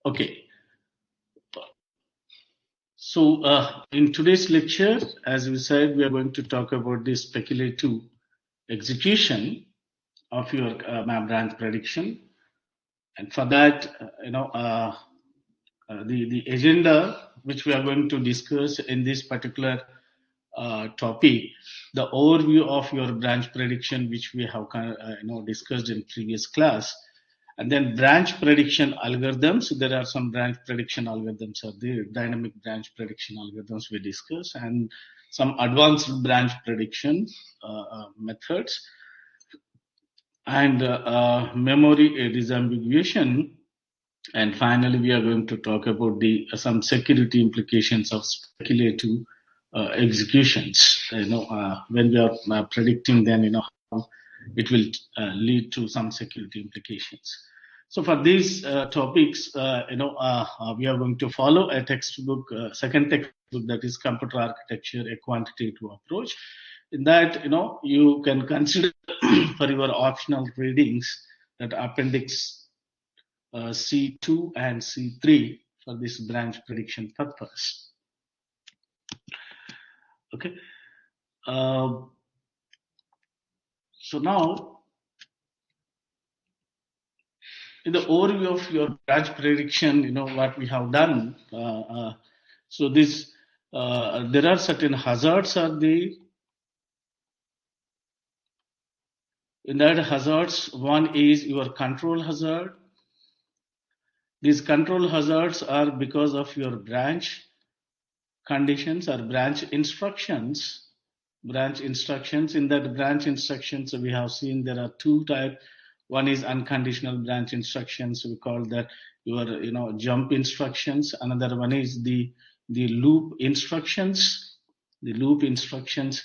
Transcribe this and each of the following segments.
Okay. So in today's lecture, as we said, we are going to talk about the speculative execution of your branch prediction. And for that, the agenda which we are going to discuss in this particular topic, the overview of your branch prediction, which we have discussed in previous class, and then branch prediction algorithms. There are some branch prediction algorithms are there, dynamic branch prediction algorithms we discuss, and some advanced branch prediction methods, and memory disambiguation. And finally, we are going to talk about the some security implications of speculative executions. When we are predicting, then how it will lead to some security implications. So for these topics, we are going to follow a textbook, second textbook, that is Computer Architecture, a Quantitative Approach. In that, you can consider for your optional readings that Appendix C2 and C3 for this branch prediction purpose. Okay. So now, in the overview of your branch prediction, what we have done. So this, there are certain hazards are there. In that hazards, one is your control hazard. These control hazards are because of your branch conditions or branch instructions. Branch instructions. In that branch instructions, we have seen there are two types. One is unconditional branch instructions. We call that your jump instructions. Another one is the loop instructions. The loop instructions,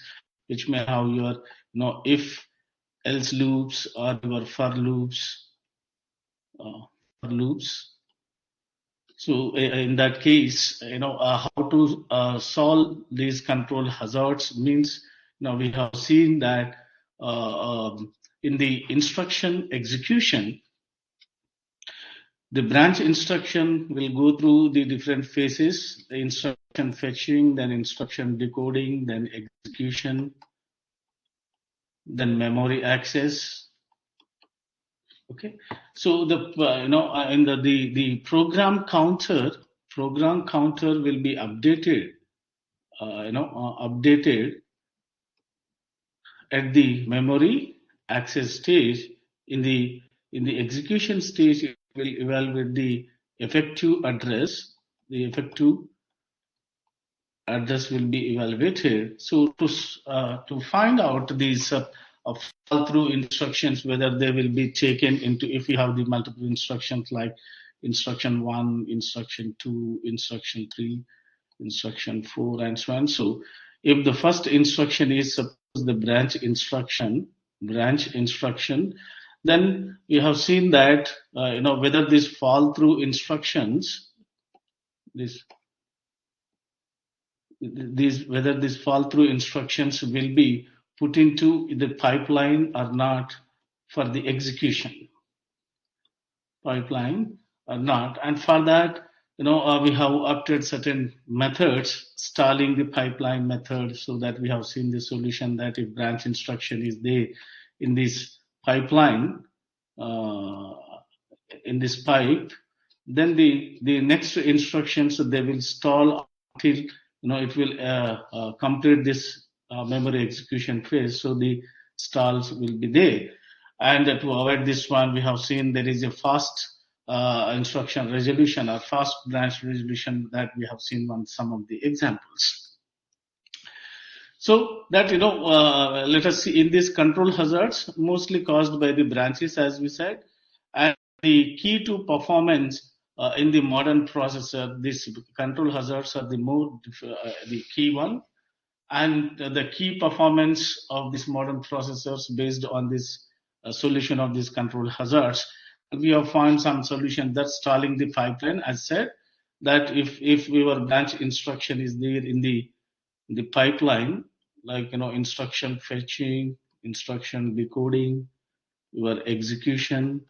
which may have your if else loops or your for loops. So in that case, how to solve these control hazards means, we have seen that in the instruction execution, the branch instruction will go through the different phases: the instruction fetching, then instruction decoding, then execution, then memory access. Okay, so the in the program counter will be updated, updated at the memory access stage. In the execution stage, it will evaluate the effective address. The effective address will be evaluated. So to find out these fall through instructions, whether they will be taken into, if you have the multiple instructions like instruction 1, instruction 2, instruction 3, instruction 4, and so on. So if the first instruction is suppose the branch instruction, then you have seen that whether these fall through instructions, whether these fall through instructions will be put into the pipeline or not for the execution pipeline or not. And for that, we have opted certain methods, stalling the pipeline method, so that we have seen the solution that if branch instruction is there in this pipeline, in this pipe, then the next instructions, they will stall until it will complete this memory execution phase. So the stalls will be there. And to avoid this one, we have seen there is a fast instruction resolution or fast branch resolution that we have seen on some of the examples. So that, let us see in these control hazards, mostly caused by the branches, as we said, and the key to performance in the modern processor, these control hazards are the key one, and the key performance of these modern processors based on this solution of these control hazards. We have found some solution that's stalling the pipeline. As said, that if our branch instruction is there in the pipeline, like instruction fetching, instruction decoding, your execution,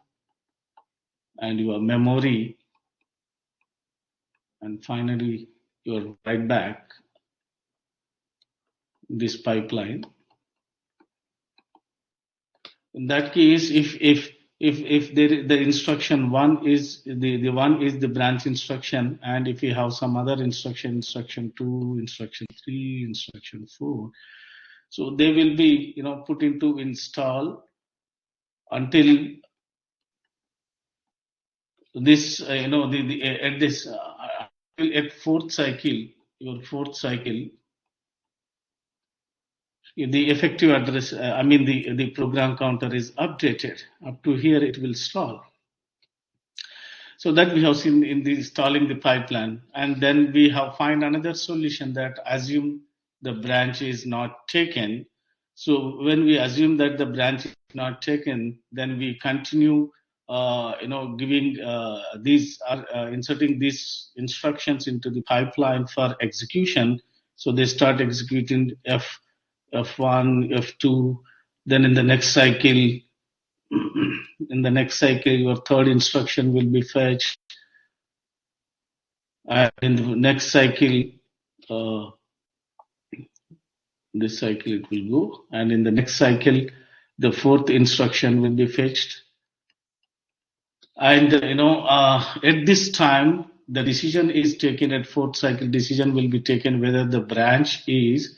and your memory and finally you're right back this pipeline. In that case, if the instruction one is the one is the branch instruction, and if we have some other instruction, instruction 2, instruction 3, instruction 4, so they will be put into install until this the at this at fourth cycle, your fourth cycle, the effective address, I mean the program counter is updated. Up to here it will stall. So that we have seen in the installing the pipeline, and then we have find another solution that assume the branch is not taken. So when we assume that the branch is not taken, then we continue, giving these inserting these instructions into the pipeline for execution. So they start executing F1, F2, then in the next cycle, your third instruction will be fetched, and in the next cycle, uh, this cycle it will go, and in the next cycle, the fourth instruction will be fetched. And at this time, the decision is taken at fourth cycle. Decision will be taken whether the branch is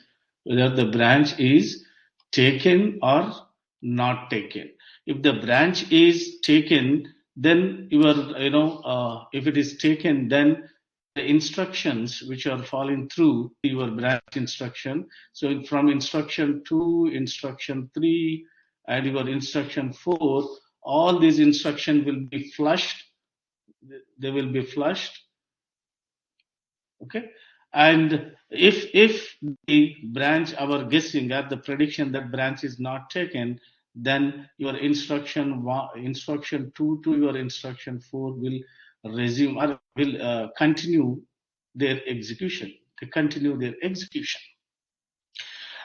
taken or not taken. If the branch is taken, then if it is taken, then the instructions which are falling through your branch instruction. So from instruction 2, instruction 3, and your instruction 4, all these instructions will be flushed. They will be flushed. Okay. And if the branch, our guessing at the prediction that branch is not taken, then your instruction 2 to your instruction 4 will resume or will continue their execution. They continue their execution.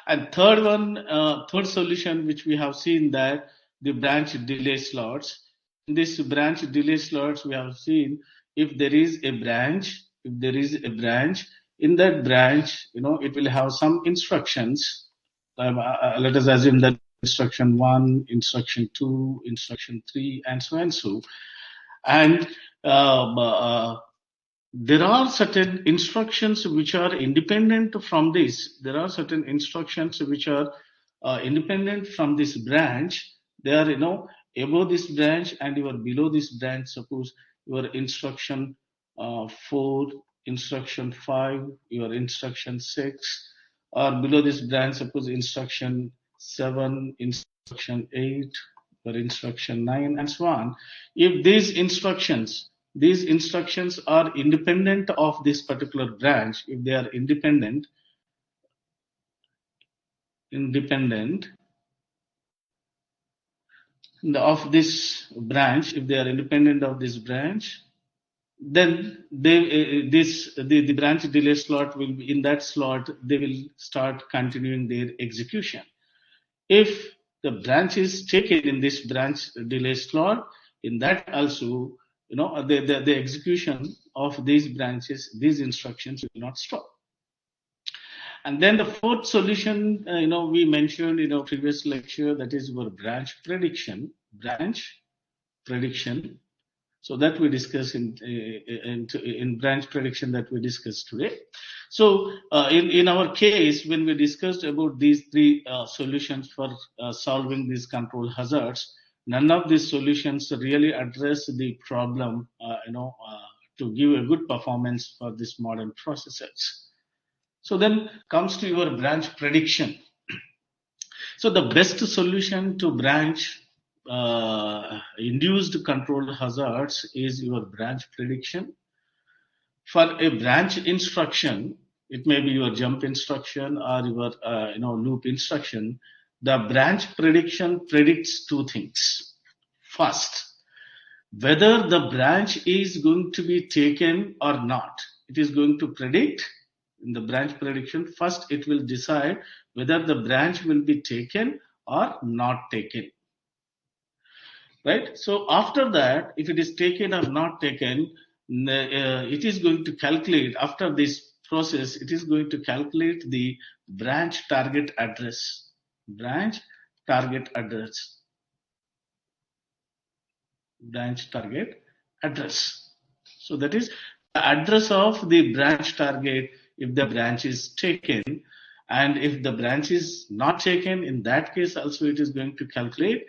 And third solution which we have seen, that the branch delay slots. In this branch delay slots, we have seen if there is a branch, in that branch, it will have some instructions. Let us assume that instruction 1, instruction 2, instruction 3, and so and so. And there are certain instructions which are independent from this. There are certain instructions which are independent from this branch. They are, above this branch and you are below this branch. Suppose your instruction 4, instruction 5, your instruction 6, or below this branch, suppose instruction 7, instruction 8, or instruction 9, and so on. If these instructions are independent of this particular branch, if they are independent of this branch, if they are independent of this branch, then the branch delay slot will be in that slot. They will start continuing their execution. If the branch is taken in this branch delay slot, in that also, the execution of these branches, these instructions will not stop. And then the fourth solution, we mentioned in our previous lecture, that is our branch prediction. So that we discuss in branch prediction that we discussed today. So in our case, when we discussed about these three solutions for solving these control hazards, none of these solutions really address the problem, to give a good performance for these modern processors. So then comes to your branch prediction. So the best solution to branch induced control hazards is your branch prediction. For a branch instruction, it may be your jump instruction or your loop instruction. The branch prediction predicts two things. First, whether the branch is going to be taken or not. It is going to predict in the branch prediction. First, it will decide whether the branch will be taken or not taken. Right? So after that, if it is taken or not taken, it is going to calculate, after this process, it is going to calculate the branch target address. Branch target address. Branch target address. So that is the address of the branch target if the branch is taken, and if the branch is not taken, in that case also it is going to calculate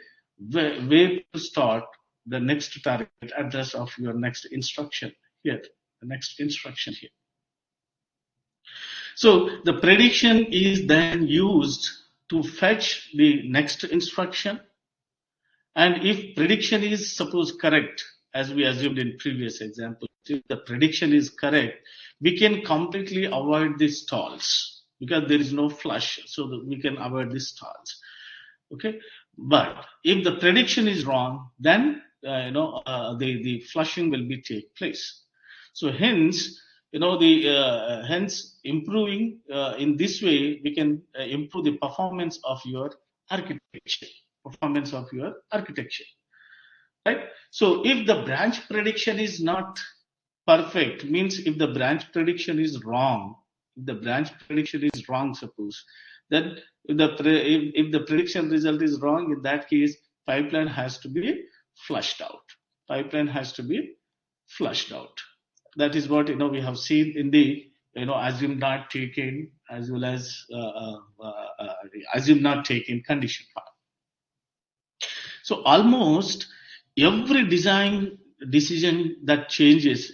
where to start the next target address of your next instruction here, the next instruction here. So the prediction is then used to fetch the next instruction, and if prediction is suppose correct, as we assumed in previous example, if the prediction is correct, we can completely avoid the stalls because there is no flush, so that we can avoid the stalls. Okay, but if the prediction is wrong, then the flushing will be take place. So hence, hence improving in this way, we can improve the performance of your architecture. Performance of your architecture, right? So if the branch prediction is not perfect, means if the branch prediction is wrong, suppose, then if the prediction result is wrong, in that case, pipeline has to be flushed out. Pipeline has to be flushed out. That is what we have seen in the assume not taken as well as assume not taken condition part. So almost every design decision that changes,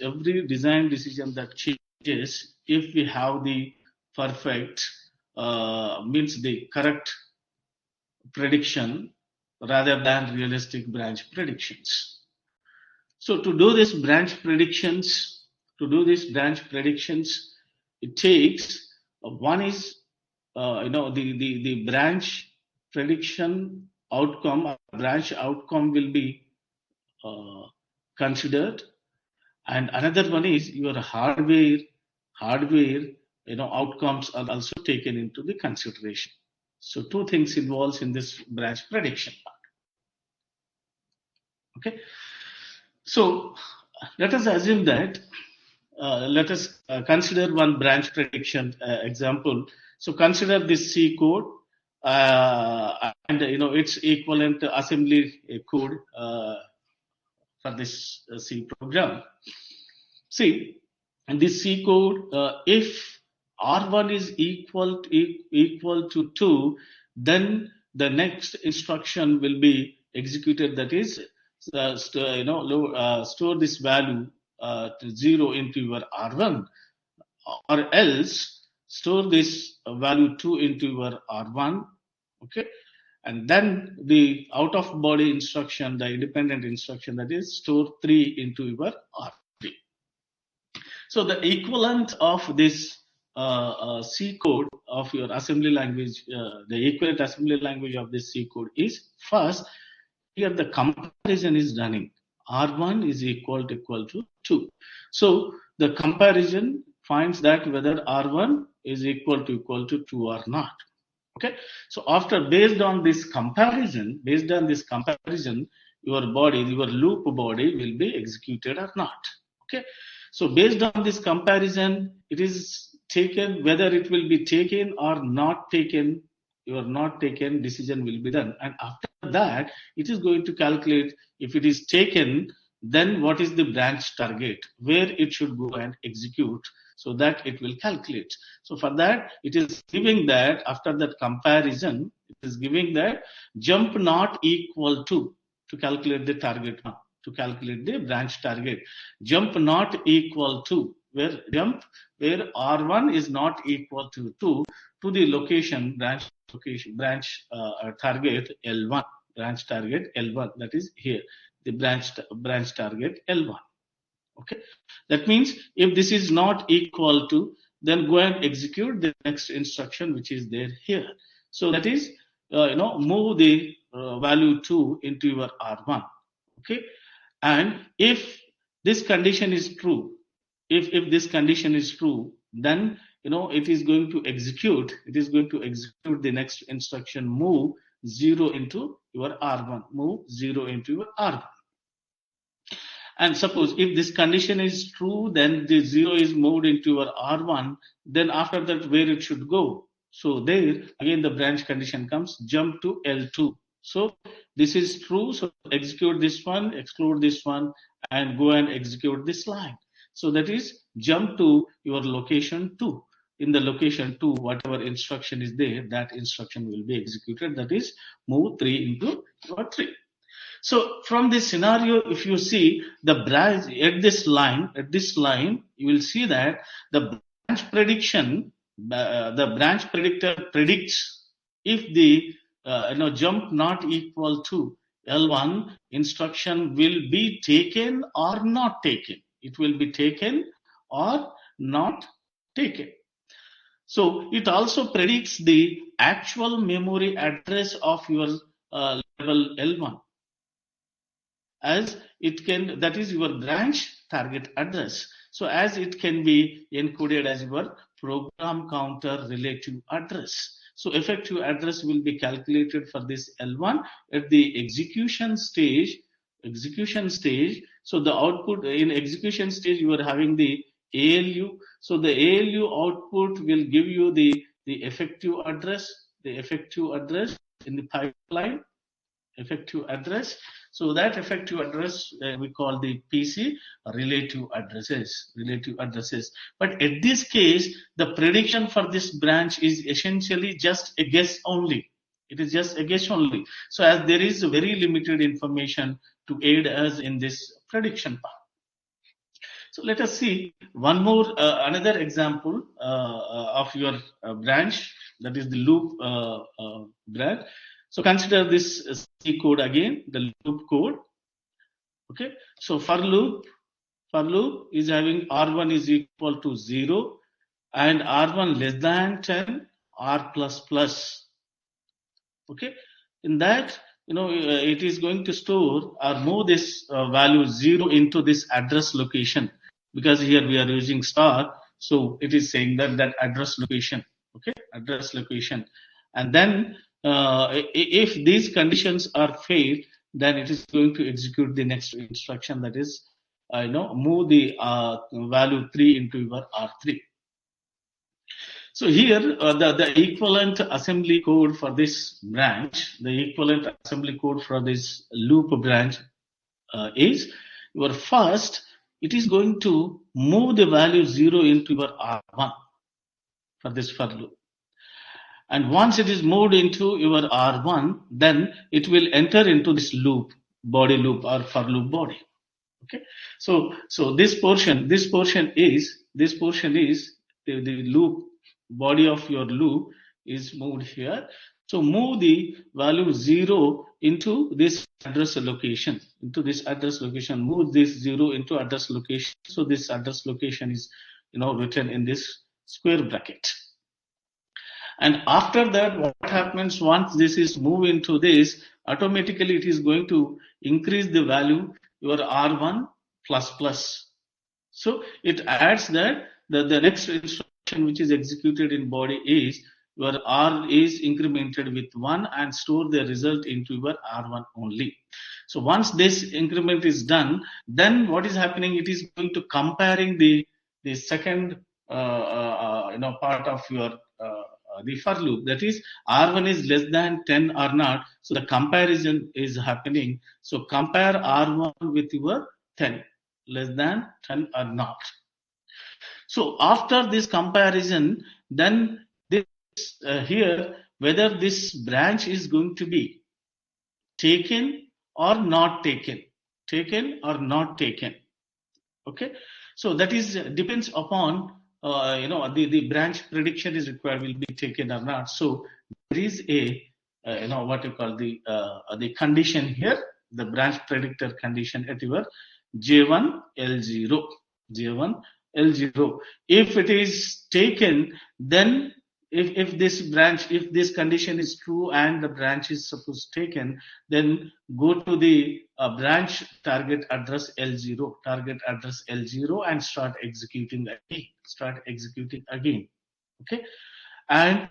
if we have the perfect, means the correct prediction rather than realistic branch predictions. So to do this branch predictions, it takes one is the branch prediction outcome. Branch outcome will be considered, and another one is your hardware outcomes are also taken into the consideration. So two things involves in this branch prediction part. Okay, so let us assume that let us consider one branch prediction example. So consider this C code, and its equivalent assembly code for this C program. See, in this C code, if R1 is equal to 2, then the next instruction will be executed. That is, store this value to 0 into your R1, or else store this value 2 into your R1. Okay, and then the out of body instruction, the independent instruction, that is store 3 into your R3. So the equivalent of this C code of your assembly language, the equivalent assembly language of this C code is, first here the comparison is running. R1 is equal to 2. So the comparison finds that whether R1 is equal to 2 or not. Okay, so based on this comparison, your loop body will be executed or not. Okay, so based on this comparison, it is taken, whether it will be taken or not taken, your not taken decision will be done, and after that it is going to calculate if it is taken, then what is the branch target where it should go and execute, so that it will calculate. So for that, it is giving that after that comparison, it is giving that jump not equal to calculate the target, to calculate the branch target. Jump not equal to, where R1 is not equal to 2 to the branch target L1, that is here, the branch target L1. Okay, that means if this is not equal to, then go and execute the next instruction which is there here. So that is move the value 2 into your R1. Okay, and if this condition is true, if this condition is true, then it is going to execute the next instruction, move 0 into your R1, And suppose if this condition is true, then the 0 is moved into your R1. Then after that, where it should go? So there again the branch condition comes, jump to L2. So this is true. So execute this one, exclude this one, and go and execute this line. So that is jump to your location 2. In the location 2, whatever instruction is there, that instruction will be executed. That is move 3 into your 3. So from this scenario, if you see the branch at this line, you will see that the branch prediction, the branch predictor predicts if the jump not equal to L1, instruction will be taken or not taken. It will be taken or not taken. So it also predicts the actual memory address of your level L1, as it can, that is your branch target address. So as it can be encoded as your program counter relative address. So effective address will be calculated for this L1 at the execution stage. So the output in execution stage, you are having the ALU. So the ALU output will give you the effective address, in the pipeline, effective address. So that effective address we call the PC relative addresses. But at this case, the prediction for this branch is essentially just a guess only. It is just a guess only. So as there is very limited information to aid us in this prediction part. So let us see one more, another example of your branch, that is the loop branch. So consider this C code again, the loop code. Okay, so for loop is having R1 is equal to 0 and R1 less than 10, R plus plus. Okay, in that, it is going to store or move this value 0 into this address location, because here we are using star. So it is saying that address location. Okay, address location. And then if these conditions are failed, then it is going to execute the next instruction, that is move the value 3 into your R3. So here the equivalent assembly code for this branch, the equivalent assembly code for this loop branch is your first, it is going to move the value 0 into your R1 for this for loop. And once it is moved into your R1, then it will enter into this loop, body loop or for loop body. Okay, so this portion is the loop body of your loop is moved here. So move the value 0 into this address location, move this 0 into address location. So this address location is written in this square bracket. And after that, what happens once this is moved into this, automatically it is going to increase the value your R1 plus plus. So it adds that the next instruction which is executed in body is your R is incremented with 1 and store the result into your R1 only. So once this increment is done, then what is happening? It is going to comparing the second part of your the for loop, that is R1 is less than 10 or not. So the comparison is happening. So compare R1 with your 10, less than 10 or not. So after this comparison, then this here, whether this branch is going to be taken or not taken. Okay, so that is depends upon the branch prediction is required, will be taken or not. So there is a what you call the condition here, the branch predictor condition at your J1 L0. If it is taken, then if this condition is true and the branch is supposed taken, then go to the branch target address L0, and start executing again. Okay, and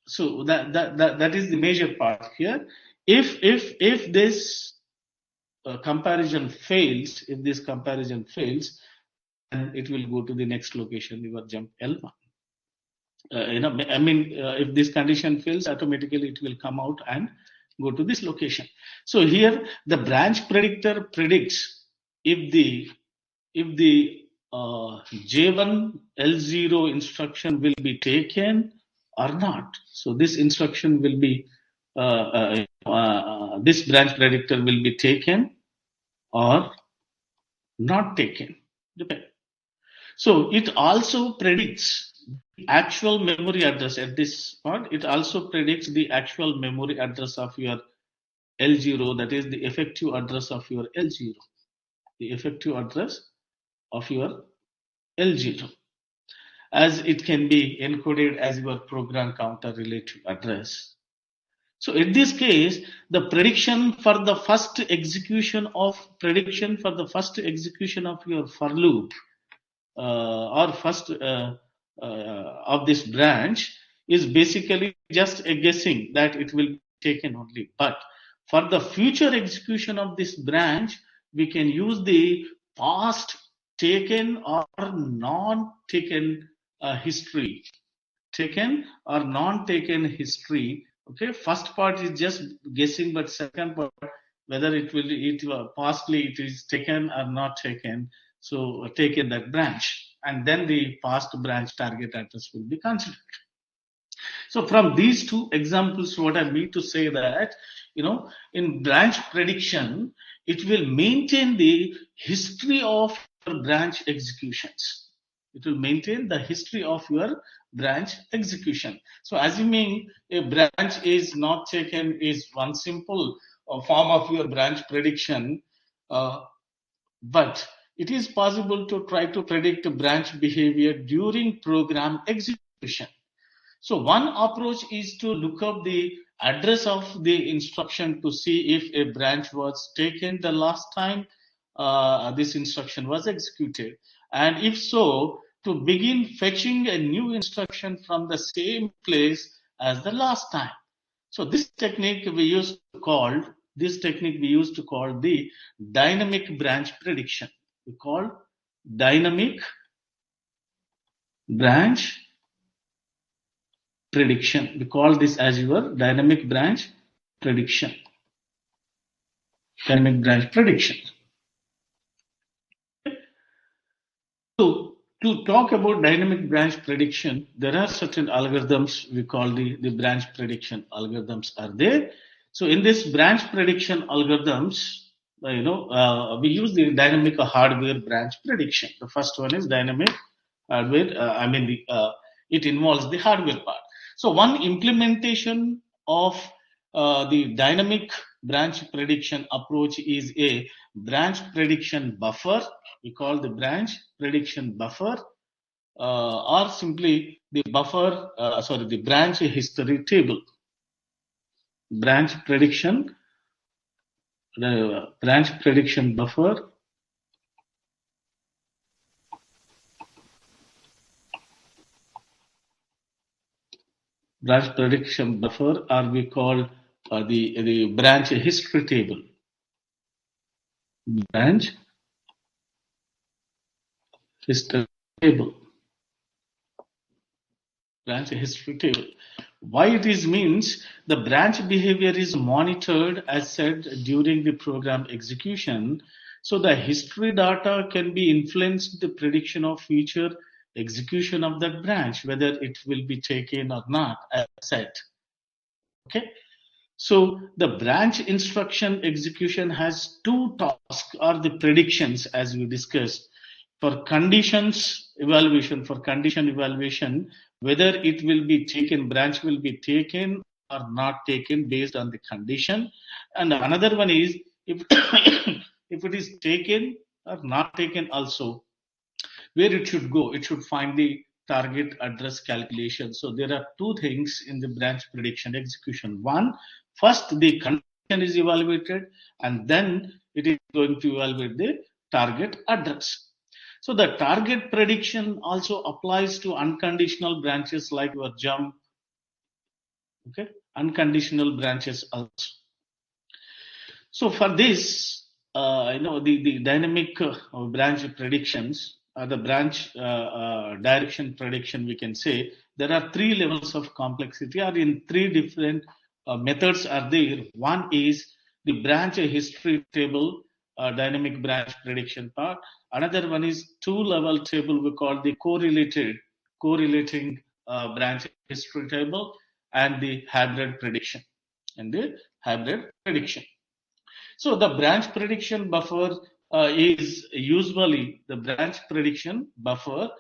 so that is the major part here. If this comparison fails, if this comparison fails, then it will go to the next location, your jump L1. If this condition fails, automatically it will come out and go to this location. So here the branch predictor predicts if the J1 L0 instruction will be taken or not. So this instruction will be this branch predictor will be taken or not taken. So it also predicts the actual memory address at this point. It also predicts the actual memory address of your L0, that is the effective address of your L0. The effective address of your L0, as it can be encoded as your program counter relative address. So in this case, the prediction for the first execution of your for loop or first of this branch is basically just a guessing that it will be taken only. But for the future execution of this branch, we can use the past taken or non-taken history. Taken or non-taken history. Okay, first part is just guessing, but second part, whether it pastly it is taken or not taken. So take in that branch, and then the past branch target address will be considered. So from these two examples, what I mean to say that, in branch prediction, it will maintain the history of your branch executions. It will maintain the history of your branch execution. So assuming a branch is not taken is one simple form of your branch prediction, but it is possible to try to predict branch behavior during program execution. So one approach is to look up the address of the instruction to see if a branch was taken the last time this instruction was executed. And if so, to begin fetching a new instruction from the same place as the last time. So this technique we used to call the dynamic branch prediction. We call dynamic branch prediction. We call this as your dynamic branch prediction. Dynamic branch prediction. So to talk about dynamic branch prediction, there are certain algorithms we call the branch prediction algorithms are there. So in this branch prediction algorithms, we use the dynamic hardware branch prediction. The first one is dynamic hardware. It involves the hardware part. So one implementation of the dynamic branch prediction approach is a branch prediction buffer. We call the branch prediction buffer, or simply the the branch history table. Branch prediction buffer. Branch prediction buffer, or we call the branch history table. Branch history table. Branch history table. Why it is means the branch behavior is monitored as said during the program execution. So the history data can be influenced the prediction of future execution of that branch, whether it will be taken or not, as said. Okay. So the branch instruction execution has two tasks or the predictions as we discussed. For condition evaluation, whether it will be taken, branch will be taken or not taken based on the condition. And another one is if, if it is taken or not taken also, where it should go, it should find the target address calculation. So there are two things in the branch prediction execution. One, first the condition is evaluated, and then it is going to evaluate the target address. So the target prediction also applies to unconditional branches like your jump. Okay, unconditional branches also. So for this, the dynamic branch predictions, the branch direction prediction, we can say there are three levels of complexity, or in three different methods are there. One is the branch history table, dynamic branch prediction part. Another one is two-level table we call the correlating branch history table, and the hybrid prediction, and the hybrid prediction. So the branch prediction buffer is usually the branch prediction buffer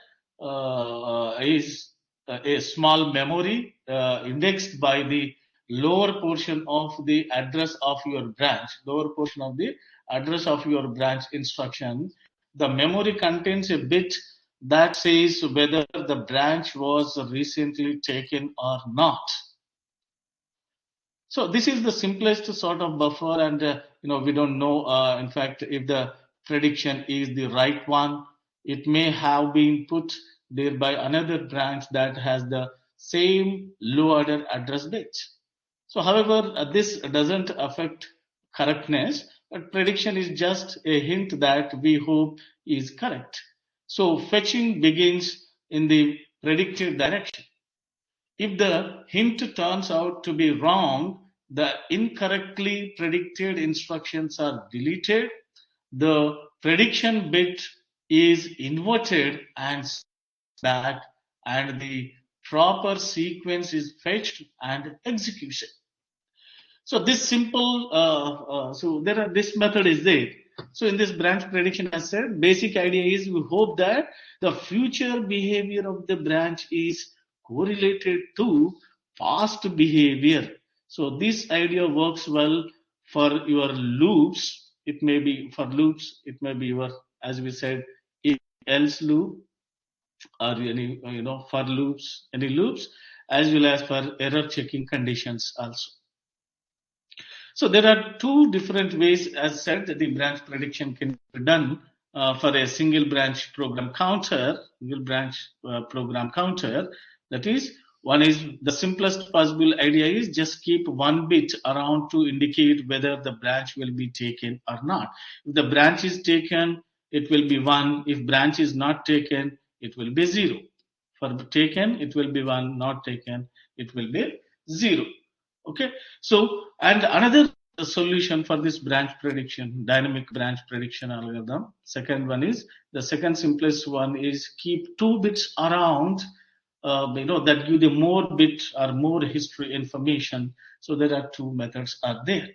is a small memory indexed by the lower portion of the address of your branch, lower portion of the address of your branch instruction. The memory contains a bit that says whether the branch was recently taken or not. So this is the simplest sort of buffer, and we don't know. In fact, if the prediction is the right one, it may have been put there by another branch that has the same low order address bit. So, however, this doesn't affect correctness, but prediction is just a hint that we hope is correct. So, fetching begins in the predicted direction. If the hint turns out to be wrong, the incorrectly predicted instructions are deleted, the prediction bit is inverted and back, and the proper sequence is fetched and executed. So this simple, this method is there. So in this branch prediction, as said, basic idea is we hope that the future behavior of the branch is correlated to past behavior. So this idea works well for your loops. It may be for loops. It may be your, as we said, if else loop, or any for loops, any loops, as well as for error checking conditions also. So there are two different ways, as said, that the branch prediction can be done for a single branch program counter, single branch program counter. That is, one is the simplest possible idea is just keep one bit around to indicate whether the branch will be taken or not. If the branch is taken, it will be 1. If branch is not taken, it will be 0. For taken, it will be 1. Not taken, it will be 0. Okay, so and another solution for this branch prediction, dynamic branch prediction algorithm, second one is the second simplest one is keep 2 bits around, that give the more bit or more history information. So there are 2 methods are there.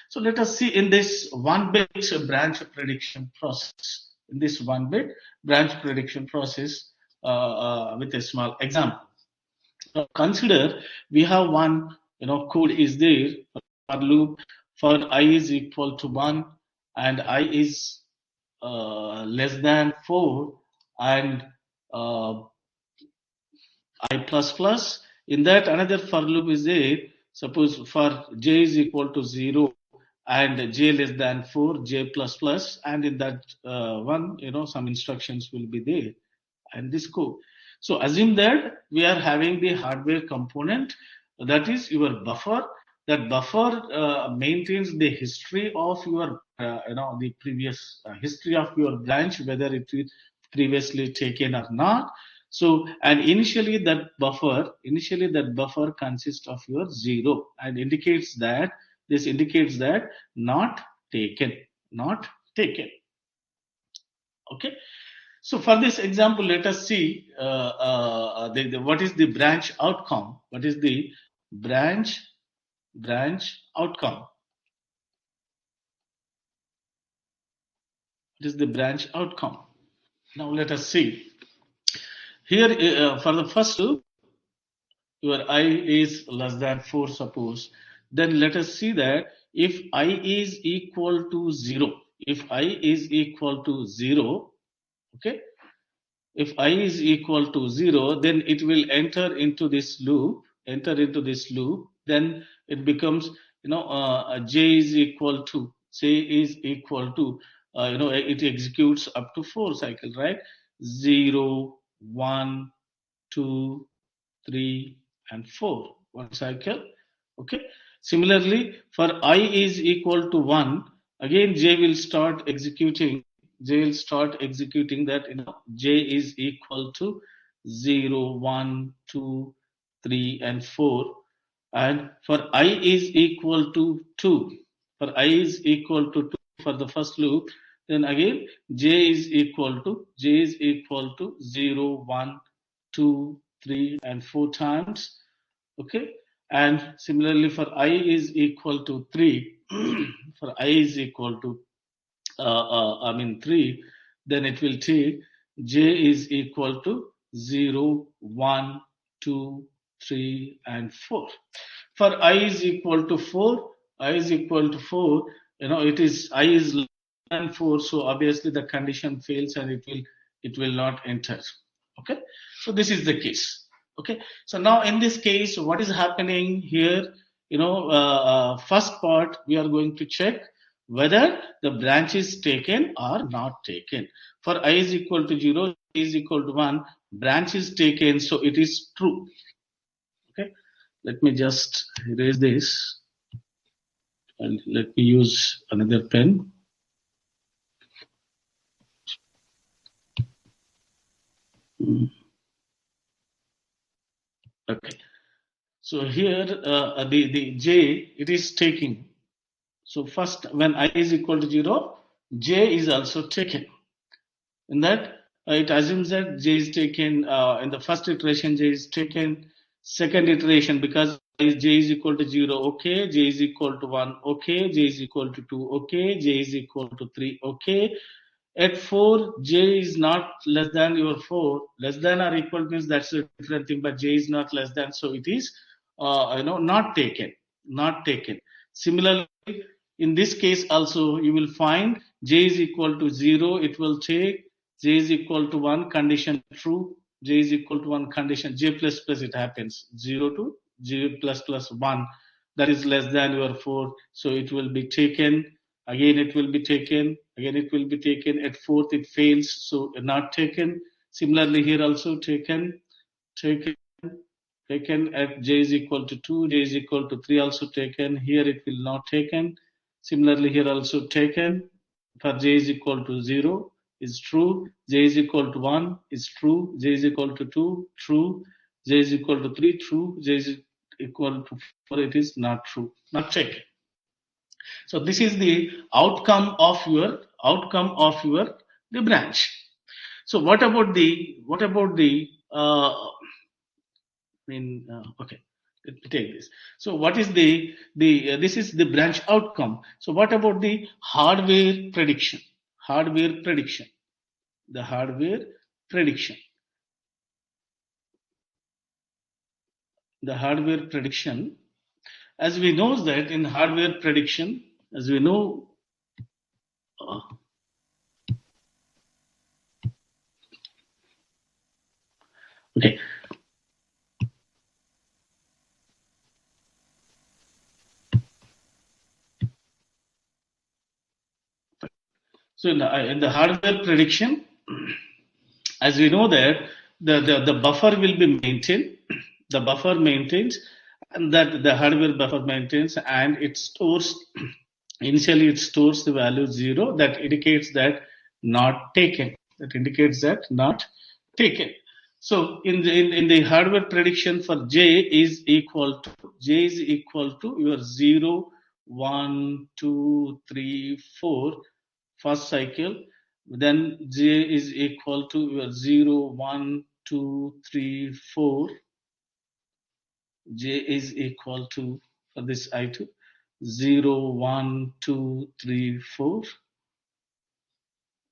So let us see in this 1 bit branch prediction process. In this 1 bit branch prediction process, with a small example. Now consider we have one code is there for loop for I is equal to 1 and I is less than 4 and I plus plus. In that another for loop is there. Suppose for j is equal to 0 and j less than 4, j plus plus, and in that one some instructions will be there and this code. So assume that we are having the hardware component, that is your buffer. That buffer maintains the history of your, the previous history of your branch, whether it is previously taken or not. So, and initially that buffer consists of your 0 and indicates that not taken, not taken. Okay. So for this example, let us see what is the branch outcome. What is the branch outcome? What is the branch outcome? Now let us see. Here for the first loop, your I is less than 4, suppose. Then let us see that if I is equal to 0, okay, if I is equal to 0, then it will enter into this loop, then it becomes, j is equal to, it executes up to 4 cycles, right? 0, 1, 2, 3, and 4, 1 cycle. Okay. Similarly, for I is equal to 1, again J will start executing. J will start executing that, J is equal to 0, 1, 2, 3, and 4. And for I is equal to 2, for I is equal to 2 for the first loop, then again J is equal to 0, 1, 2, 3, and 4 times. Okay, and similarly for I is equal to 3, for I is equal to 3, then it will take J is equal to 0, 1, 2, 3, and 4. For I is equal to 4, I is equal to 4, it is I is less than 4, so obviously the condition fails and it will not enter. Okay, so this is the case. Okay, so now in this case, what is happening here? First part we are going to check whether the branch is taken or not taken. For I is equal to 0, I is equal to 1, branch is taken, so it is true. Okay, let me just erase this and let me use another pen. Okay, so here the J, it is taking. So first, when I is equal to 0, J is also taken. In that, it assumes that J is taken in the first iteration, J is taken. Second iteration, because J is equal to 0, okay. J is equal to 1, okay. J is equal to 2, okay. J is equal to 3, okay. At 4, J is not less than your 4. Less than or equal means that's a different thing, but J is not less than, so it is not taken. Not taken. Similarly, in this case also, you will find J is equal to 0, it will take. J is equal to 1, condition true. J is equal to 1, condition J plus plus, it happens 0 to J plus plus 1, that is less than your 4, so it will be taken. Again it will be taken, again it will be taken. At fourth it fails, so not taken. Similarly here also taken, taken, taken. At J is equal to 2, J is equal to 3, also taken. Here it will not taken. Similarly here also taken. For J is equal to 0 is true, J is equal to 1 is true, J is equal to 2 true, J is equal to 3 true, J is equal to 4, it is not true, not taken. So this is the outcome of your the branch. So what about the okay, let me take this. So what is the this is the branch outcome. So what about the hardware prediction? Hardware prediction. The hardware prediction. The hardware prediction. As we know that in hardware prediction, as we know, okay. So in the hardware prediction, as we know that the buffer will be maintained, the buffer maintains, and that the hardware buffer maintains, and it stores, initially it stores the value 0, that indicates that not taken, that indicates that not taken. So in the hardware prediction for J is equal to your 0, 1, 2, 3, 4 first cycle, then J is equal to your 0, 1, 2, 3, 4. J is equal to, for this I2, 0, 1, 2, 3, 4,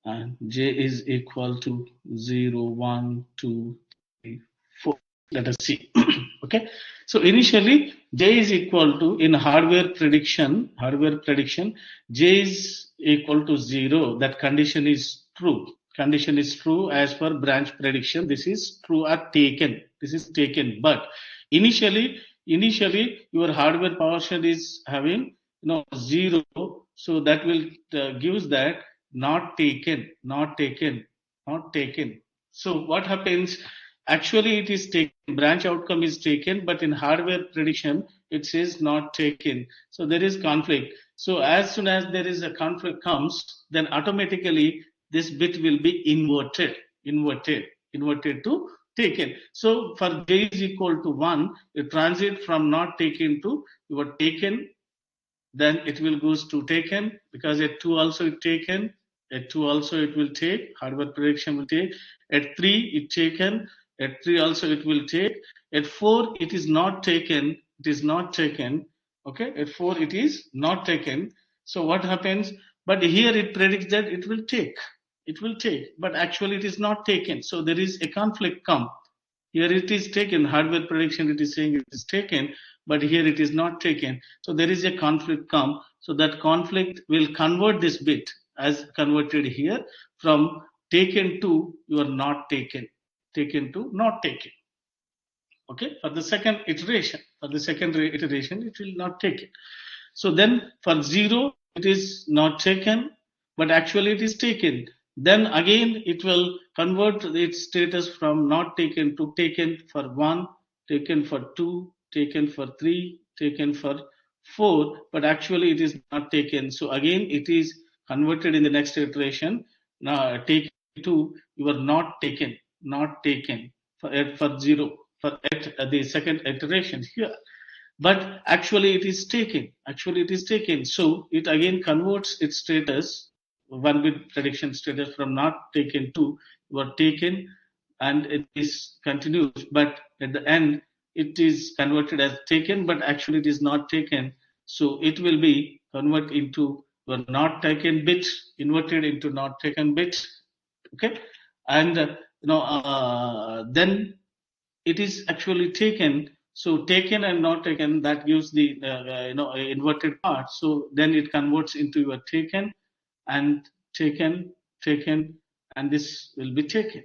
and J is equal to 0, 1, 2, 3, 4. Let us see. Okay, so initially J is equal to, in hardware prediction, J is equal to 0, that condition is true. Condition is true as per branch prediction. This is true or taken. This is taken. But initially your hardware portion is having 0, so that will gives that not taken, not taken, not taken. So what happens? Actually, it is taken. Branch outcome is taken, but in hardware prediction, it says not taken. So there is conflict. So as soon as there is a conflict comes, then automatically this bit will be inverted to taken. So for j is equal to 1, you transit from not taken to your taken, then it will goes to taken, because at 2 also it taken, at 2 also it will take, hardware prediction will take, at 3 it taken, at 3 also it will take, at 4 it is not taken, it is not taken, okay, at 4 it is not taken. So what happens, but here it predicts that it will take, but actually it is not taken, so there is a conflict come. Here it is taken, hardware prediction it is saying it is taken, but here it is not taken. So there is a conflict come. So that conflict will convert this bit as converted here from taken to you are not taken, taken to not taken. Okay, for the second iteration, it will not take it. So then for 0, it is not taken, but actually it is taken. Then again, it will convert its status from not taken to taken for 1, taken for 2, taken for 3, taken for 4, but actually it is not taken. So again, it is converted in the next iteration. Now, taken to, you are not taken for 0, for at the second iteration here, but actually it is taken, so it again converts its status, one bit prediction status, from not taken to were taken, and it is continues, but at the end it is converted as taken, but actually it is not taken, so it will be convert into were not taken bit, inverted into not taken bit. Okay, and then it is actually taken, so taken and not taken, that gives the inverted part, so then it converts into your taken and taken, taken, and this will be taken.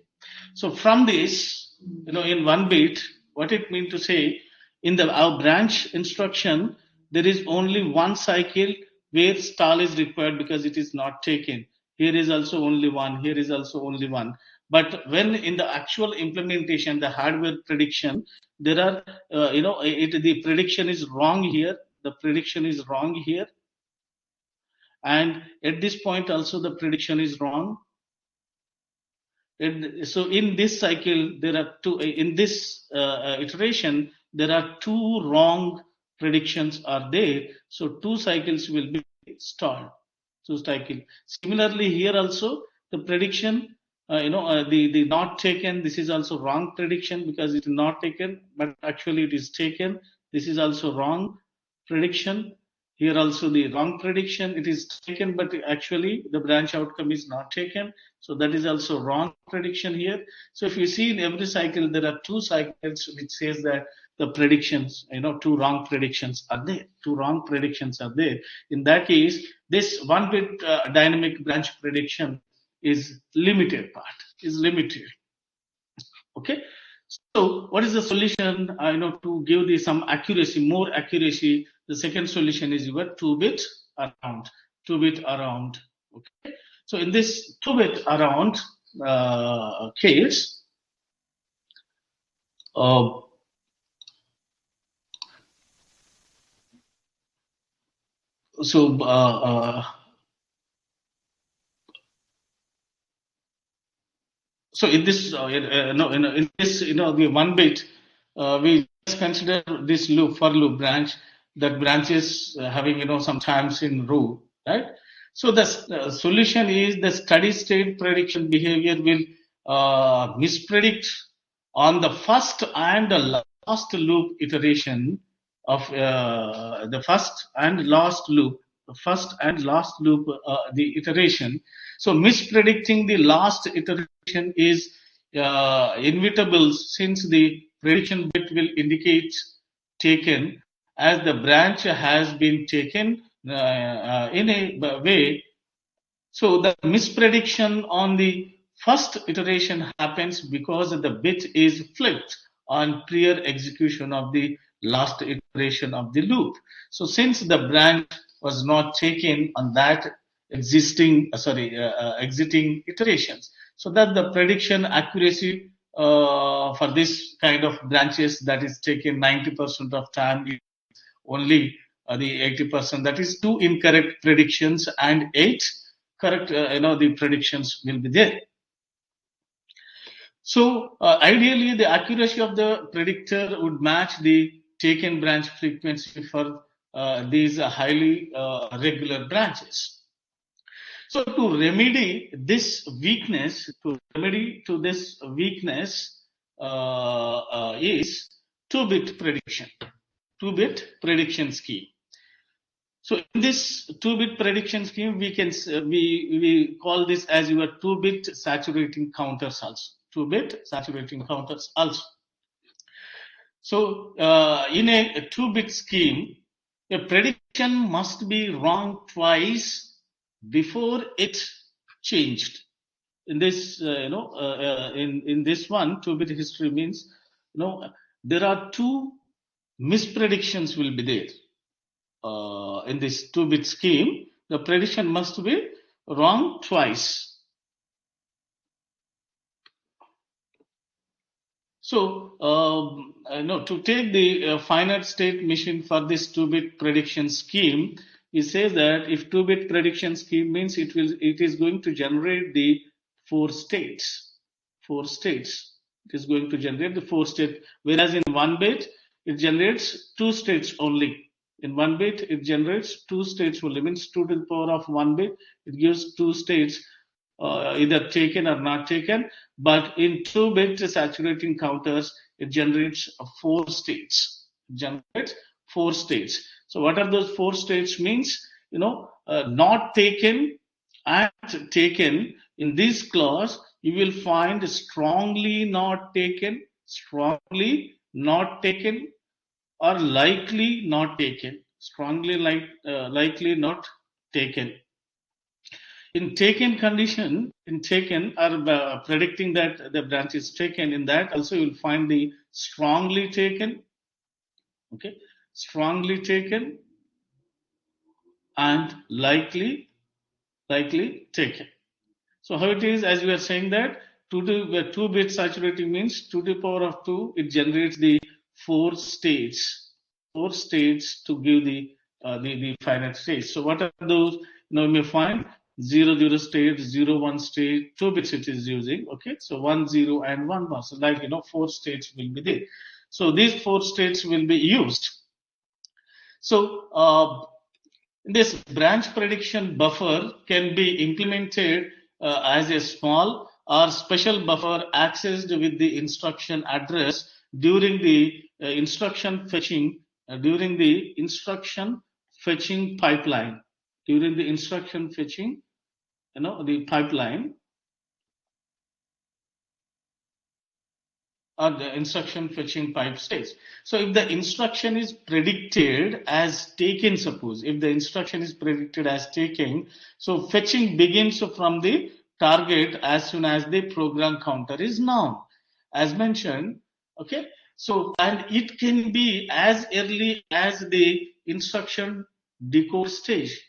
So from this, in one bit, what it means to say, in the our branch instruction, there is only one cycle where stall is required because it is not taken. Here is also only one. Here is also only one. But when in the actual implementation, the hardware prediction, there are, the prediction is wrong here. The prediction is wrong here. And at this point also the prediction is wrong. And so in this cycle, there are two, in this iteration, there are two wrong predictions are there. So two cycles will be stalled. So cycle. Similarly, here also the prediction, the not taken, this is also wrong prediction because it is not taken, but actually it is taken. This is also wrong prediction. Here also the wrong prediction, it is taken, but actually the branch outcome is not taken. So that is also wrong prediction here. So if you see in every cycle, there are two cycles which says that the predictions, two wrong predictions are there. Two wrong predictions are there. In that case, this one bit dynamic branch prediction is limited part, is limited. Okay. So what is the solution? To give the some accuracy, more accuracy, the second solution is your 2-bit around, 2-bit around. Okay. So in this 2-bit around case, so so in this no in this the one bit we just consider this loop, for loop branch, that branches having sometimes in row, right? So the solution is the steady state prediction behavior will mispredict on the first and the last loop iteration of the first and last loop, the iteration. So mispredicting the last iteration is inevitable, since the prediction bit will indicate taken, as the branch has been taken in a way. So the misprediction on the first iteration happens because the bit is flipped on prior execution of the last iteration of the loop. So since the branch was not taken on that exiting iterations, so that the prediction accuracy for this kind of branches that is taken 90% of time is only the 80%. That is 2 incorrect predictions and 8 correct, the predictions will be there. So ideally, the accuracy of the predictor would match the taken branch frequency for these highly regular branches. So to remedy this weakness, is 2-bit prediction, 2-bit prediction scheme. So in this 2-bit prediction scheme, we call this as your 2-bit saturating counters also. 2-bit saturating counters also. So in a 2-bit scheme, a prediction must be wrong twice before it changed. In this, in this one, 2-bit history means, there are 2 mispredictions will be there. In this 2-bit scheme, the prediction must be wrong twice. So, to take the finite state machine for this 2-bit prediction scheme, it says that if 2-bit prediction scheme means it is going to generate the 4 states. 4 states. It is going to generate the 4 states. Whereas in 1-bit, it generates 2 states only. In 1-bit, it generates 2 states only. Means 2 to the power of 1 bit, it gives 2 states. Either taken or not taken, but in 2-bit saturating counters, it generates 4 states. So what are those 4 states means? Not taken and taken. In this clause, you will find strongly not taken, or likely not taken. Strongly likely not taken. In taken condition, or predicting that the branch is taken, in that also you will find the strongly taken, strongly taken, and likely taken. So how it is, as we are saying that 2-bit saturating means 2 to the power of 2, it generates the 4 states to give the finite states. So what are those? You may find 0 state, 0 state, 2 bits it is using. Okay, so 1 0 and 1 1. So 4 states will be there. So these 4 states will be used. So this branch prediction buffer can be implemented as a small or special buffer accessed with the instruction address during the instruction fetching pipeline. During the instruction fetching, the pipeline, or the instruction fetching pipe stage. So if the instruction is predicted as taken, suppose if the instruction is predicted as taken, so fetching begins from the target as soon as the program counter is known, as mentioned. Okay, so and it can be as early as the instruction decode stage.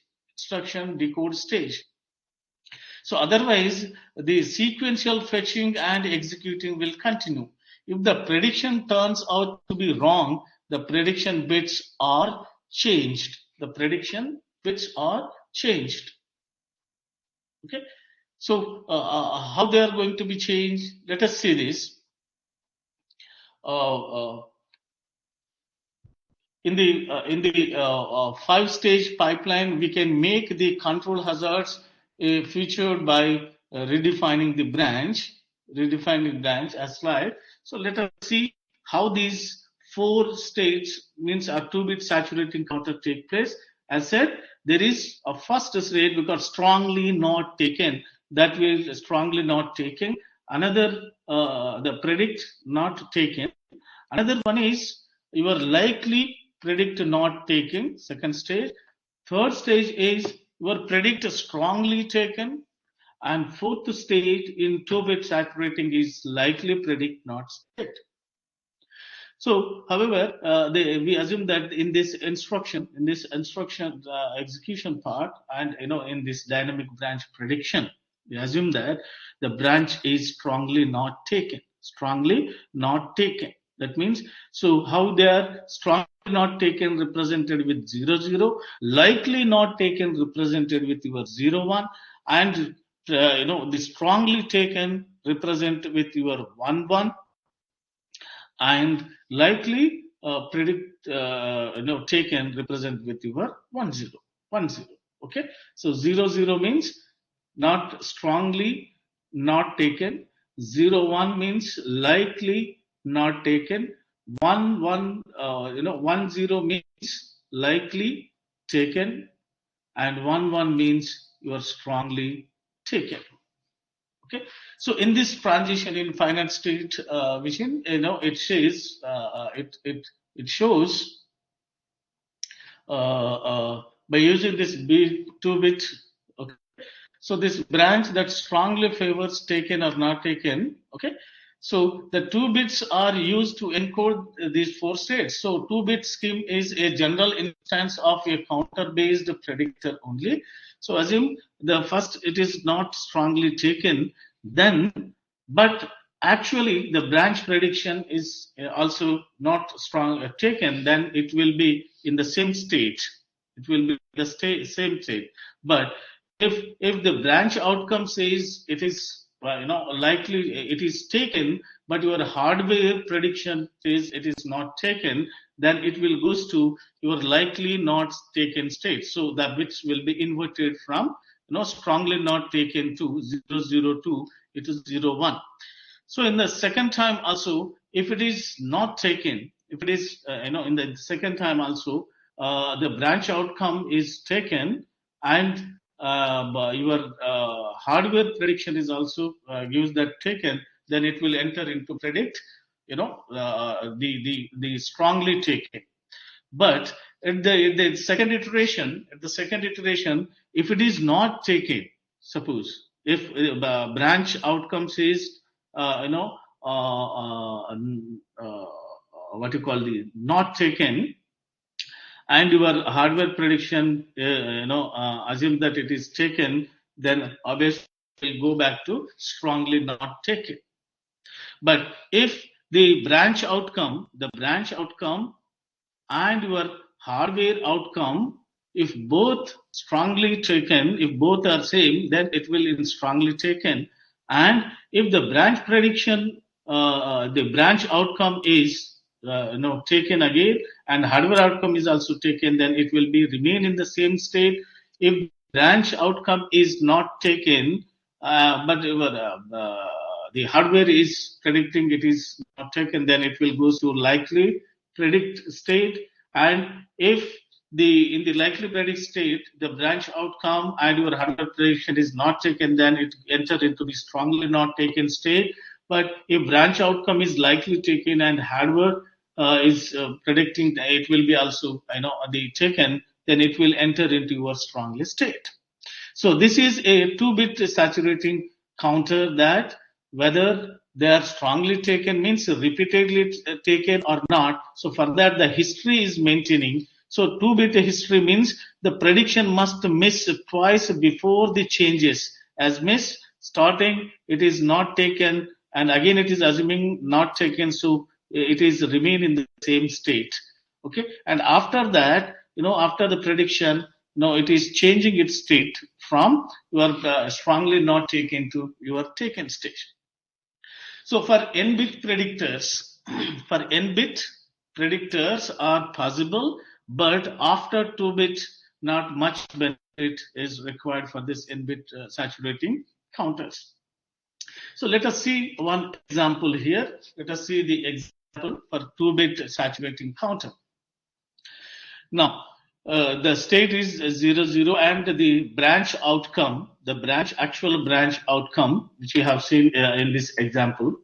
So otherwise, the sequential fetching and executing will continue. If the prediction turns out to be wrong, the prediction bits are changed. Okay. So how they are going to be changed? Let us see this. In the 5-stage pipeline, we can make the control hazards featured by redefining the branch as slide. So let us see how these 4 states means a 2-bit saturating counter take place. As said, there is a first state because strongly not taken. That will strongly not taken. Another the predict not taken. Another one is your likely predict not taken, second stage. Third stage is your predict strongly taken, and fourth stage in 2-bit saturating is likely predict not taken. So, however, we assume that in this instruction execution part, and in this dynamic branch prediction, we assume that the branch is strongly not taken. That means, so how they are strong not taken represented with 00, likely not taken represented with your 01, and the strongly taken represent with your 11, and likely predict taken represent with your 10. Okay, so 00 means not strongly not taken, 01 means likely not taken, 10 means likely taken, and 11 means you are strongly taken. Okay, so in this transition in finite state vision, it says it shows by using this 2-bit. Okay, so this branch that strongly favors taken or not taken. Okay, so the 2 bits are used to encode these 4 states. So 2-bit scheme is a general instance of a counter based predictor only. So assume the first it is not strongly taken, then but actually the branch prediction is also not strong taken, then it will be in the same state. It will be the same state. But if the branch outcome says it is likely it is taken, but your hardware prediction says it is not taken, then it will goes to your likely not taken state. So the bits will be inverted from strongly not taken to 002, it is 01. So in the second time also, if it is not taken, if it is in the second time also the branch outcome is taken, and your hardware prediction is also gives that taken, then it will enter into predict the strongly taken. But at the second iteration, if it is not taken, suppose if branch outcome says what you call the not taken, and your hardware prediction assume that it is taken, then obviously will go back to strongly not taken. But if the branch outcome and your hardware outcome, if both strongly taken, if both are same, then it will in strongly taken. And if the branch prediction, the branch outcome is taken again, and hardware outcome is also taken, then it will be remain in the same state. If branch outcome is not taken, but the hardware is predicting it is not taken, then it will go to likely predict state. And if in the likely predict state the branch outcome and your hardware prediction is not taken, then it enter into the strongly not taken state. But if branch outcome is likely taken and hardware is predicting that it will be also the taken, then it will enter into your strongly state. So this is a 2-bit saturating counter, that whether they are strongly taken means repeatedly taken or not. So for that the history is maintaining. So 2-bit history means the prediction must miss twice before the changes. As miss starting it is not taken, and again it is assuming not taken, so it is remain in the same state. Okay, and after that after the prediction, it is changing its state from your strongly not taken to your taken state. So for n-bit predictors, are possible, but after 2-bit, not much benefit is required for this n-bit saturating counters. So let us see one example here. Let us see the example for 2-bit saturating counter. Now, the state is 00, and the branch outcome, actual branch outcome, which we have seen in this example.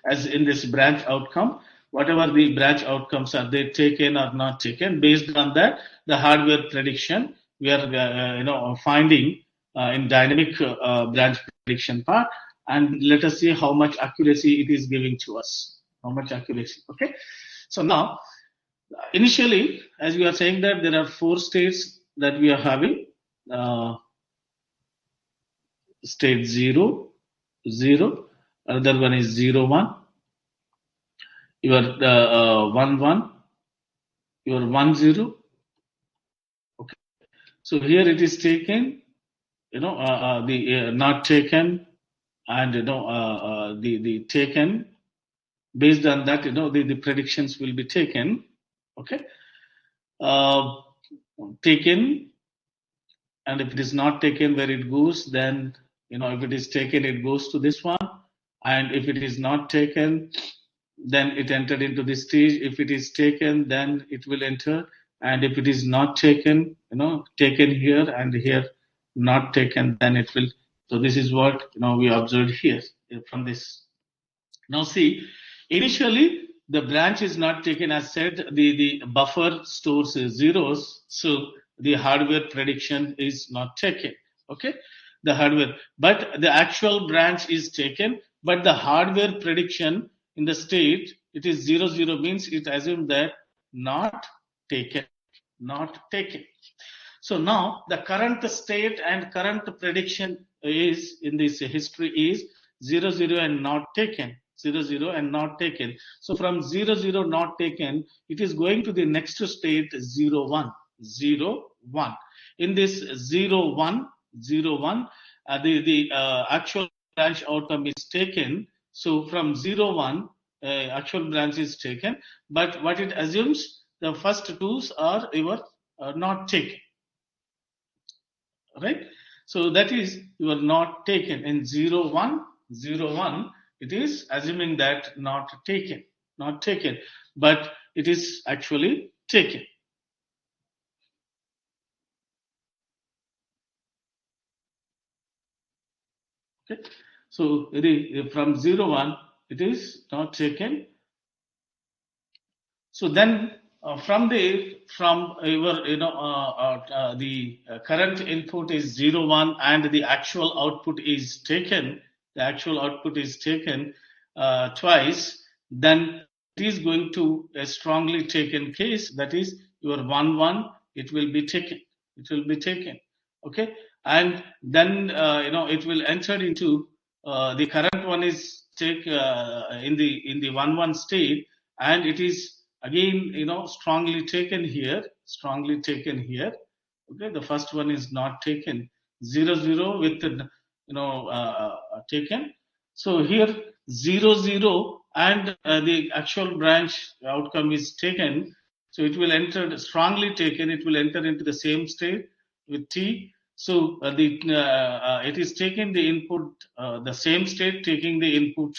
As in this branch outcome, whatever the branch outcomes are, they taken or not taken. Based on that, the hardware prediction we are finding in dynamic branch prediction part, and let us see how much accuracy it is giving to us. How much accuracy? Okay. So now, initially, as we are saying that there are 4 states that we are having. State 0, 0, Another one is 0 1, your 1 1, your 1 0. Okay. So here it is taken, the not taken, and the taken. Based on that, the predictions will be taken. Okay. Uh, Taken, and if it is not taken, where it goes, then if it is taken, it goes to this one, and if it is not taken, then it entered into this stage. If it is taken, then it will enter, and if it is not taken, taken here and here, not taken, then it will. So this is what we observed here from this. Now see, initially the branch is not taken. As said, the buffer stores zeros, so the hardware prediction is not taken. Okay, the hardware, but the actual branch is taken, but the hardware prediction in the state, it is 0 0, means it assumes that not taken, not taken. So now the current state and current prediction is in this history is 0 0 and not taken, 0 0 and not taken. So from 0 0 not taken, it is going to the next state 0 1, 0 1. In this 0 1, 0 1, the actual branch outcome is taken. So from 0 1, actual branch is taken, but what it assumes, the first twos are not taken, right? So that is you are not taken in 0 1, 0 1. It is assuming that not taken, not taken, but it is actually taken. Okay. So from 0 1, it is not taken. So then from your the current input is 0 1 and the actual output is taken, the actual output is taken twice, then it is going to a strongly taken case, that is your 1 1, it will be taken, it will be taken. Okay. And then it will enter into the current one is take in the 1 1 state, and it is again strongly taken here, strongly taken here. Okay, the first one is not taken, 0 0 with taken. So here 0 0 and the actual branch outcome is taken, so it will enter strongly taken, it will enter into the same state with t. So it is taking the input, the same state, taking the input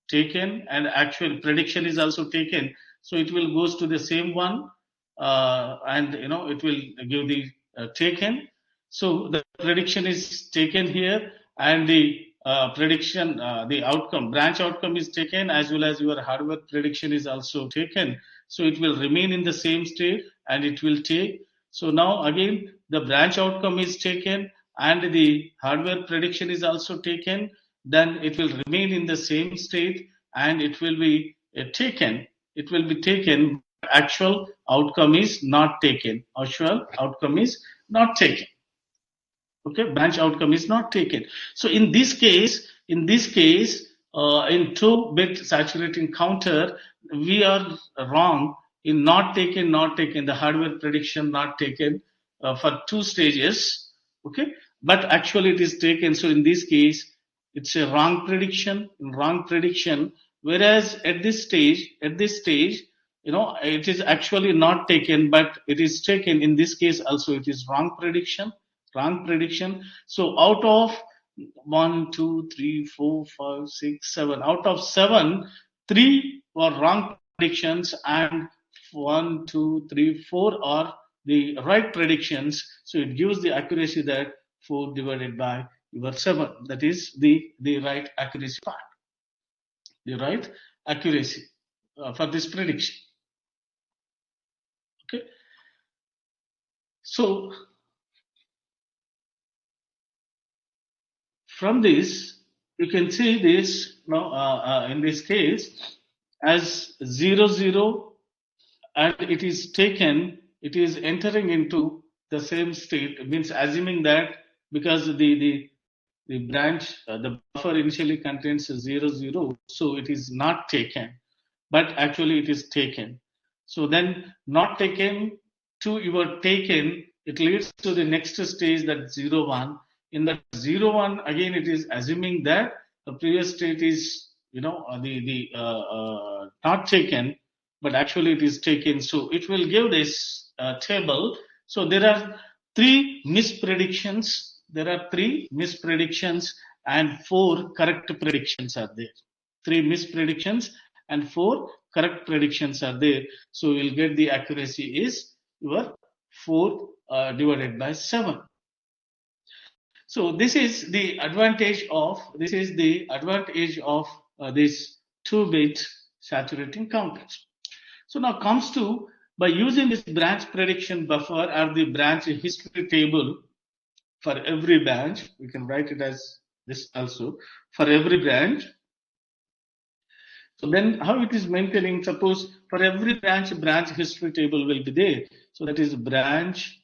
taken, and actual prediction is also taken, so it will goes to the same one, and it will give the taken. So the prediction is taken here, and the prediction, the outcome, branch outcome is taken, as well as your hardware prediction is also taken. So it will remain in the same state, and it will take. So now again the branch outcome is taken, and the hardware prediction is also taken. Then it will remain in the same state, and it will be taken. It will be taken. Actual outcome is not taken. Actual outcome is not taken. Okay, branch outcome is not taken. So in this case, in 2-bit saturating counter, we are wrong in not taken, not taken, the hardware prediction not taken for 2 stages. Okay, but actually it is taken. So in this case, it's a wrong prediction, wrong prediction. Whereas at this stage, it is actually not taken, but it is taken. In this case also, it is wrong prediction, wrong prediction. So out of 1 2 3 4 5 6 7, out of 7, 3 were wrong predictions, and 1 2 3 4 are the right predictions. So it gives the accuracy that 4 divided by your 7, that is the right accuracy part, the right accuracy for this prediction. Okay. So from this, you can see this in this case as 0 0, and it is taken, it is entering into the same state, means assuming that, because the the buffer initially contains 0, 0, so it is not taken, but actually it is taken. So then not taken to your taken, it leads to the next stage, that 0, 1. In that 0, 1, again it is assuming that the previous state is, the not taken, but actually it is taken. So it will give this table. So there are three mispredictions. There are three mispredictions and four correct predictions are there. Three mispredictions and four correct predictions are there. So you'll get the accuracy is your 4 divided by 7. So this is the advantage of this 2-bit saturating counters. So now comes to, by using this branch prediction buffer or the branch history table for every branch, we can write it as this also, for every branch. So then how it is maintaining, suppose for every branch history table will be there. So that is branch,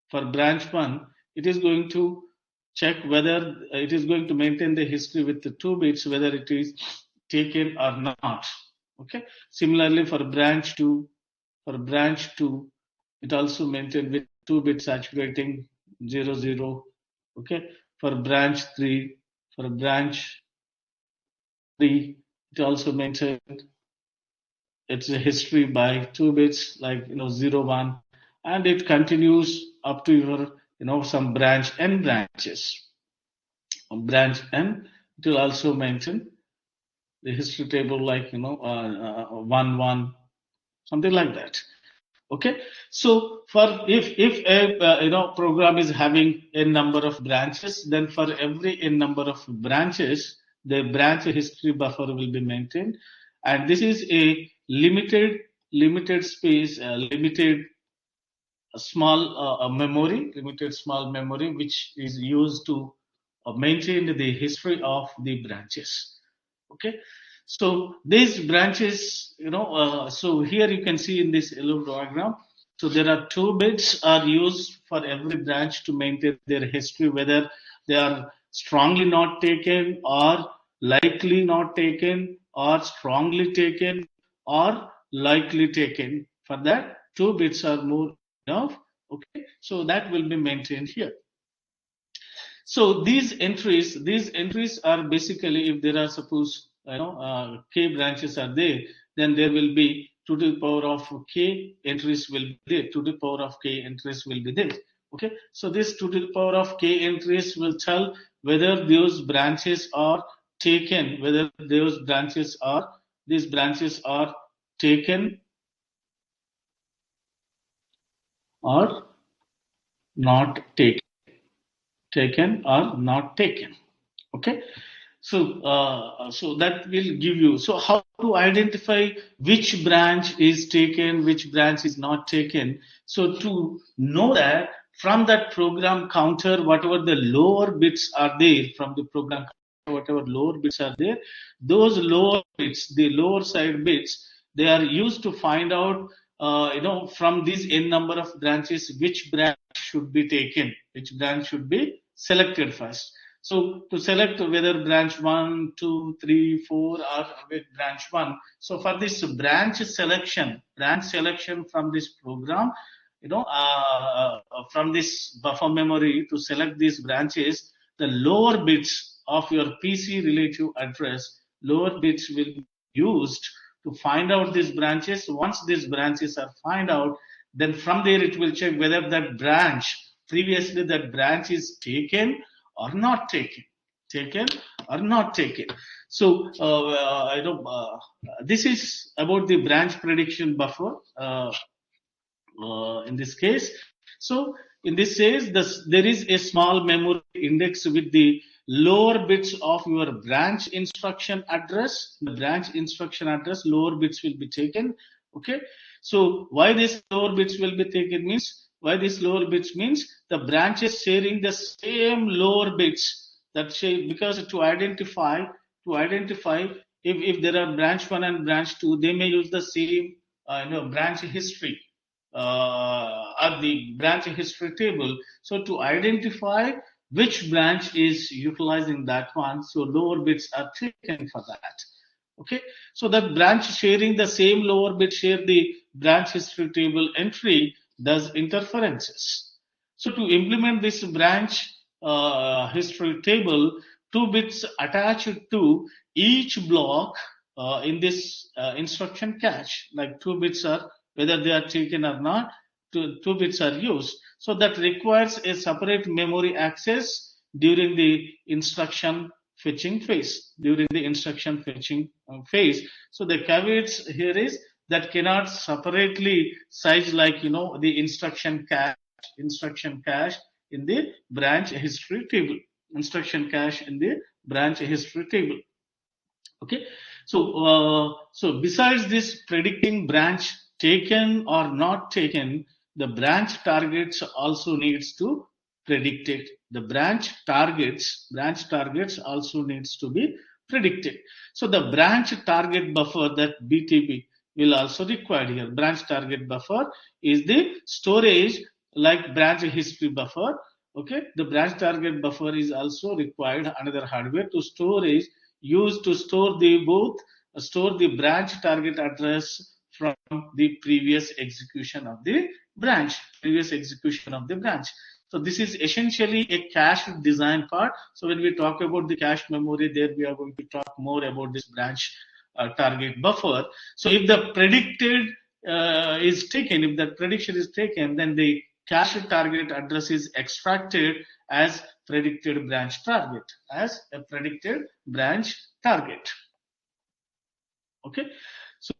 for branch 1, it is going to check whether it is going to maintain the history with the 2 bits, whether it is taken or not. Okay. Similarly for branch 2, it also maintained with 2 bits saturating 0, 0. Okay. For branch 3, it also maintained its history by 2 bits, like 0, 1, and it continues up to your some branch n branches. Branch n, it will also mention the history table, like 1, 1, something like that. Okay. So for if a program is having n number of branches, then for every n number of branches, the branch history buffer will be maintained, and this is a limited space, limited limited small memory, which is used to maintain the history of the branches. Okay. So these branches, so here you can see in this yellow diagram. So there are 2 bits are used for every branch to maintain their history, whether they are strongly not taken or likely not taken or strongly taken or likely taken. For that, 2 bits are more enough. Okay. So that will be maintained here. So these entries are basically, if there are, suppose k branches are there, then there will be 2 to the power of k entries will be there. 2 to the power of k entries will be there. Okay. So this 2 to the power of k entries will tell whether those branches are taken, whether these branches are taken or not taken or not taken. Okay. So that will give you, so how to identify which branch is taken, which branch is not taken. So to know that, from that program counter, whatever the lower bits are there, from the program counter, whatever lower bits are there, those lower bits, the lower side bits, they are used to find out, from these n number of branches, which branch should be taken, which branch should be selected first. So to select whether branch 1, 2, 3, 4 are with branch 1. So for this branch selection from this program, from this buffer memory, to select these branches, the lower bits of your PC relative address, lower bits will be used to find out these branches. Once these branches are found out, then from there it will check whether that branch, previously that branch is taken or not taken or not taken. So this is about the branch prediction buffer in this case. So in this case, there is a small memory index with the lower bits of your branch instruction address. The branch instruction address, lower bits will be taken. Okay. So why this lower bits will be taken means, why this lower bits means the branches sharing the same lower bits, that say, because to identify if there are branch 1 and branch 2, they may use the same branch history at the branch history table. So to identify which branch is utilizing that one. So lower bits are taken for that. Okay, so the branch sharing the same lower bit share the branch history table entry does interferences. So to implement this branch history table, two bits attached to each block in this instruction cache, like two bits are, whether they are taken or not, two bits are used. So that requires a separate memory access during the instruction fetching phase. During the instruction fetching phase. So the caveats here is that cannot separately size, like the instruction cache in the branch history table. Instruction cache in the branch history table. Okay, so besides this predicting branch taken or not taken, the branch targets also needs to predict it. The branch targets also needs to be predicted. So the branch target buffer, that BTB, will also required here. Branch target buffer is the storage like branch history buffer. Okay, the branch target buffer is also required, another hardware to storage used to store the branch target address from the previous execution of the branch. So this is essentially a cache design part. So when we talk about the cache memory, there we are going to talk more about this branch target buffer. So if the predicted is taken, if that prediction is taken, then the cache target address is extracted as predicted branch target, as a predicted branch target. Okay, so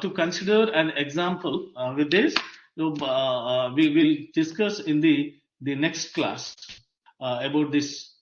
to consider an example with this, we will discuss in the next class about this